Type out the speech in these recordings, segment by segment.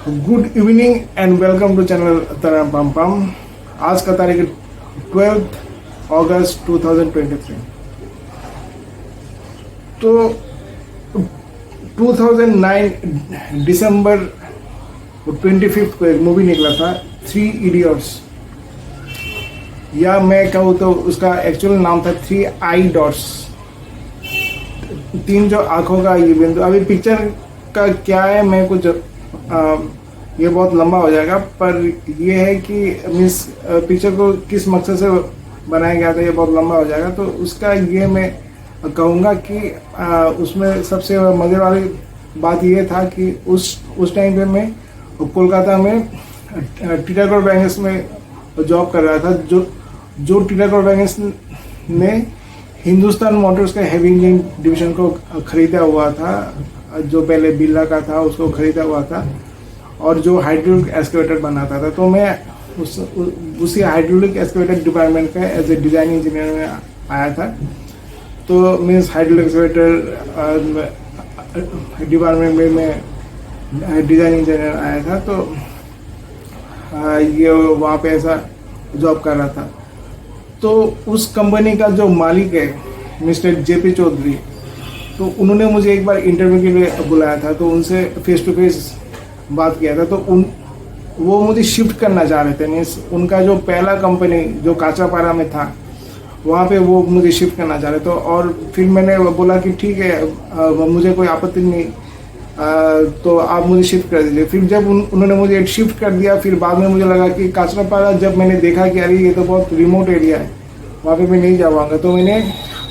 Good evening and welcome to channel तरह पम पम। आज का तारीख 12 अगस्त 2023। तो 2009 दिसंबर 25 को एक मूवी निकला था, थ्री इडियट्स, या मैं कहूँ तो उसका एक्चुअल नाम था थ्री आई डॉट्स, तीन जो आंखों का ये बिंदु। अभी पिक्चर का क्या है, मैं कुछ ये बहुत लंबा हो जाएगा, पर ये है कि मीन्स पिक्चर को किस मकसद से बनाया गया था ये बहुत लंबा हो जाएगा। तो उसका ये मैं कहूँगा कि उसमें सबसे मज़े वाली बात ये था कि उस टाइम पे मैं कोलकाता में टीटागढ़ बैंक्स में जॉब कर रहा था। जो टीटागढ़ बैंक्स ने हिंदुस्तान मोटर्स का हैवी इंजन डिवीजन को खरीदा हुआ था, जो पहले बिरला का था उसको खरीदा हुआ था, और जो हाइड्रोलिक एक्सकेवेटर बनाता था। तो मैं उसी हाइड्रोलिक एक्सकेवेटर डिपार्टमेंट का एज ए डिज़ाइन इंजीनियर में आया था। तो मीन्स हाइड्रोलिक एक्सकेवेटर डिपार्टमेंट में मैं डिज़ाइन इंजीनियर आया था। तो ये वहाँ पे ऐसा जॉब कर रहा था। तो उस कंपनी का जो मालिक है मिस्टर जेपी चौधरी, तो उन्होंने मुझे एक बार इंटरव्यू के लिए बुलाया था। तो उनसे फेस टू फेस बात किया था। तो वो मुझे शिफ्ट करना चाह रहे थे। मीन्स उनका जो पहला कंपनी जो काचापारा में था वहाँ पे वो मुझे शिफ्ट करना चाह रहे थे। और फिर मैंने बोला कि ठीक है, मुझे कोई आपत्ति नहीं, तो आप मुझे शिफ्ट कर दीजिए। फिर जब उन्होंने मुझे शिफ्ट कर दिया, फिर बाद में मुझे लगा कि काचापारा, जब मैंने देखा कि अरे ये तो बहुत रिमोट एरिया है, वहाँ पे मैं नहीं जा पाऊँगा, तो मैंने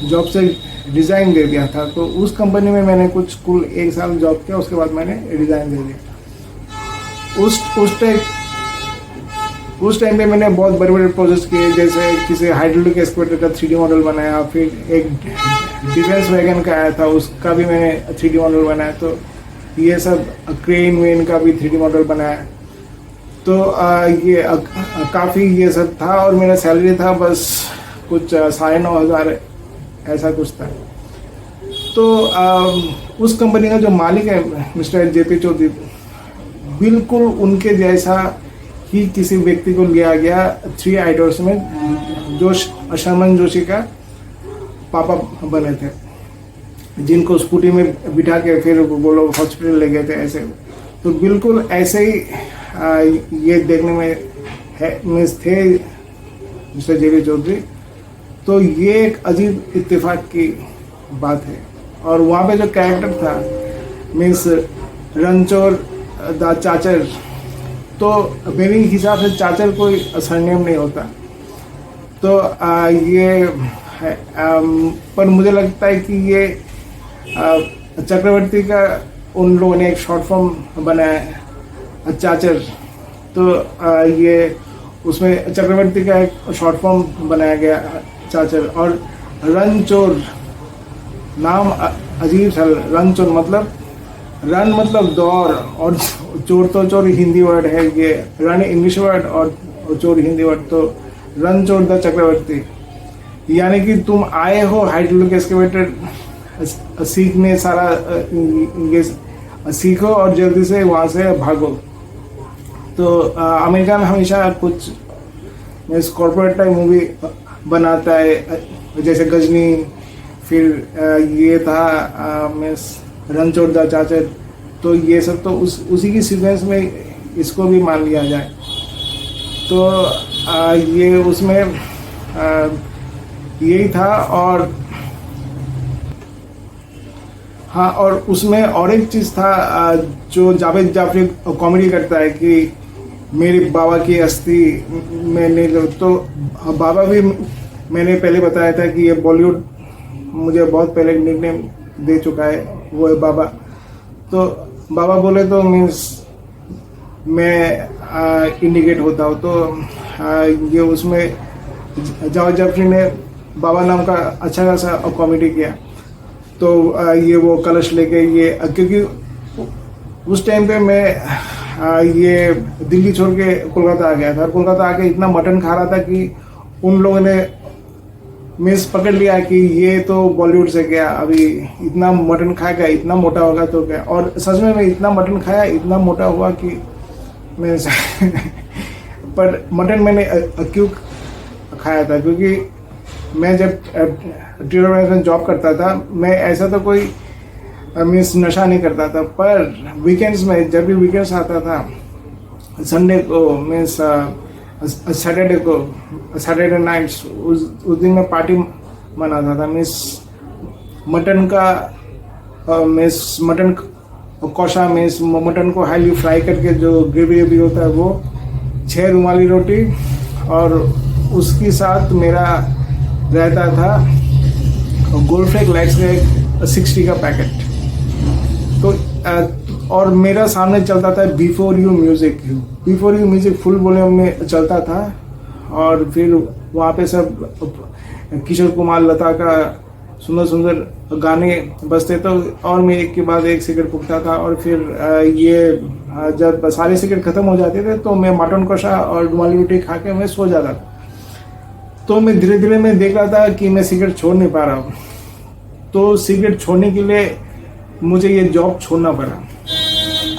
जॉब से रिज़ाइन दे दिया था। तो उस कंपनी में मैंने कुल 1 साल जॉब किया, उसके बाद मैंने रिज़ाइन दे दिया। उस टाइम पे मैंने बहुत बड़े बड़े प्रोजेक्ट्स किए, जैसे किसी हाइड्रोलिक एक्सकेवेटर का 3D मॉडल बनाया, फिर एक डिफेंस वैगन का आया था उसका भी मैंने 3D मॉडल बनाया। तो ये सब क्रेन वेन का भी 3D मॉडल बनाया। तो ये काफ़ी ये सब था, और मेरा सैलरी था बस कुछ 9,500 ऐसा कुछ था। तो उस कंपनी का जो मालिक है मिस्टर जेपी चौधरी, बिल्कुल उनके जैसा ही किसी व्यक्ति को लिया गया थ्री आइडल्स में, जो शर्मन जोशी का पापा बने थे, जिनको स्कूटी में बिठा के फिर वो लोग हॉस्पिटल ले गए थे ऐसे। तो बिल्कुल ऐसे ही ये देखने में है मीन्स थे मिस्टर जेपी चौधरी। तो ये एक अजीब इत्तेफाक की बात है। और वहाँ पे जो कैरेक्टर था मीन्स रणचोर द चाचर, तो मेरे हिसाब से चाचर कोई सरनेम नहीं होता। तो ये है, पर मुझे लगता है कि ये चक्रवर्ती का उन लोगों ने एक शॉर्ट फॉर्म बनाया है चाचर। तो ये उसमें चक्रवर्ती का एक शॉर्ट फॉर्म बनाया गया चाचर। और रणचोर नाम अजीब सा, रणचोर मतलब रन मतलब दौड़, और चोर तो चोर हिंदी वर्ड है, ये रन इंग्लिश वर्ड और चोर हिंदी वर्ड। तो रन चोर द चक्रवर्ती, यानी कि तुम आए हो हाइड्रोलिक एक्सकेवेटर सीखने, सारा ये सीखो और जल्दी से वहाँ से भागो। तो अमेरिका में हमेशा कुछ कॉर्पोरेट टाइप मूवी बनाता है, जैसे गजनी, फिर ये था मीन्स रणचोड़ द चाचर। तो ये सब तो उसी की सीक्वेंस में इसको भी मान लिया जाए। तो ये उसमें यही था। और हाँ, और उसमें और एक चीज़ था, जो जावेद जाफरी कॉमेडी करता है कि मेरे बाबा की अस्थि मैंने, तो बाबा भी मैंने पहले बताया था कि ये बॉलीवुड मुझे बहुत पहले निकनेम दे चुका है, वो है बाबा। तो बाबा बोले तो मीन्स मैं इंडिकेट होता हूँ। तो ये उसमें जावेद जाफरी ने बाबा नाम का अच्छा खासा कॉमेडी किया। तो ये वो कलश लेके ये, क्योंकि उस टाइम पे मैं ये दिल्ली छोड़ के कोलकाता आ गया था। कोलकाता आके इतना मटन खा रहा था कि उन लोगों ने मीन्स पकड़ लिया कि ये तो बॉलीवुड से गया, अभी इतना मटन खाएगा इतना मोटा होगा तो क्या। और सच में मैं इतना मटन खाया, इतना मोटा हुआ कि मैं पर मटन मैंने क्यों खाया था, क्योंकि मैं जब ड्राइवर में जॉब करता था, मैं ऐसा तो कोई मीन्स नशा नहीं करता था, पर वीकेंड्स में जब भी वीकेंड्स आता था, संडे को मीन्स सैटरडे नाइट्स, उस दिन मैं पार्टी मनाता था। मीन्स मटन का मीन्स मटन कौशा, मीन्स मटन को हाईली फ्राई करके जो ग्रेवी होता है वो, 6 रुमाली रोटी, और उसके साथ मेरा रहता था गोल्डफ्लेक लाइट्स का एक 60 का पैकेट। तो और मेरा सामने चलता था before you music full volume में चलता था, और फिर वहाँ पे सब किशोर कुमार, लता का सुंदर सुंदर गाने बजते, तो और मैं एक के बाद एक सिगरेट फूकता था। और फिर ये जब सारे सिगरेट खत्म हो जाते थे तो मैं मटन कषा और रुमाली रोटी खा के मैं सो जाता था। तो मैं धीरे धीरे मैं देख रहा था कि मैं सिगरेट छोड़ नहीं पा रहा हूँ, तो सिगरेट छोड़ने के लिए मुझे ये जॉब छोड़ना पड़ा।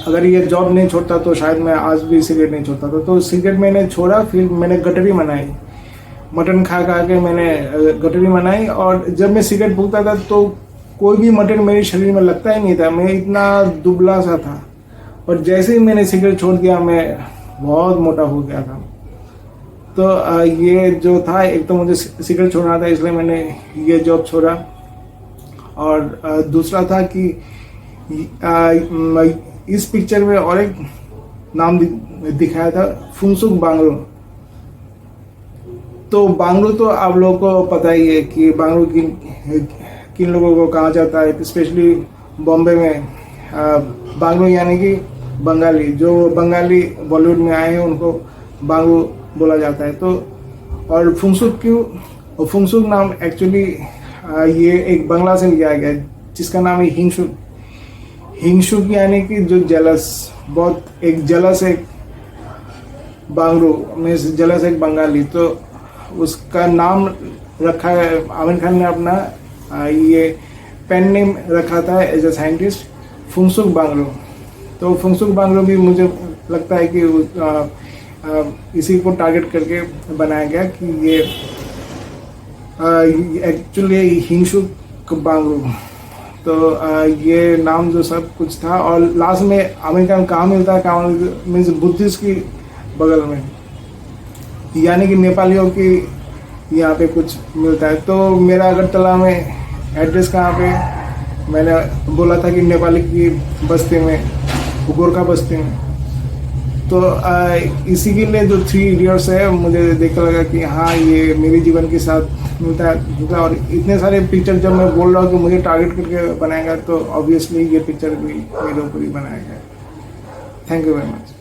अगर ये जॉब नहीं छोड़ता तो शायद मैं आज भी सिगरेट नहीं छोड़ता था। तो सिगरेट मैंने छोड़ा, फिर मैंने गटरी बनाई, मटन खा के मैंने गटरी बनाई। और जब मैं सिगरेट फूकता था तो कोई भी मटन मेरे शरीर में लगता ही नहीं था, मैं इतना दुबला सा था। और जैसे ही मैंने सिगरेट छोड़ दिया, मैं बहुत मोटा हो गया था। तो ये जो था, एक तो मुझे सिगरेट छोड़ना था, इसलिए मैंने ये जॉब छोड़ा। और दूसरा था कि इस पिक्चर में और एक नाम दिखाया था, फुंसुक बांगलो। तो बांगलो तो आप लोगों को पता ही है कि बांगलो किन लोगों को कहा जाता है, स्पेशली बॉम्बे में। बांगलो यानी कि बंगाली, जो बंगाली बॉलीवुड में आए हैं उनको बांगलो बोला जाता है। तो और फुंसुक क्यों, फुंसुक नाम एक्चुअली ये एक बंगला से लिया गया है, जिसका नाम है हिंगशुक यानी कि जो जेलस, बहुत एक जेलस एक बांगरू में जेलस एक बंगाली। तो उसका नाम रखा है, आमिर खान ने अपना ये पेन नेम रखा था as a scientist, Phunsukh Bangru. तो फुंसुक बांगरू भी मुझे लगता है कि इसी को टारगेट करके बनाया गया कि ये एक्चुअली हिंगशुक बांगरू। तो ये नाम जो सब कुछ था। और लास्ट में आमिर खान कहाँ मिलता है, कहाँ मीन्स बुद्धिस्ट की बगल में, यानी कि नेपालियों की यहाँ पे कुछ मिलता है। तो मेरा अगरतला में एड्रेस कहाँ पे, मैंने बोला था कि नेपाली की बस्ती में, गोरखा बस्ती में। तो इसी के लिए जो 3 इडियट्स है, मुझे देख कर लगा कि हाँ ये मेरे जीवन के साथ मिलता है। और इतने सारे पिक्चर जब मैं बोल रहा हूँ कि मुझे टारगेट करके बनाएगा, तो ऑब्वियसली ये पिक्चर भी मेरे ऊपर ही बनाया गया। Thank you very much.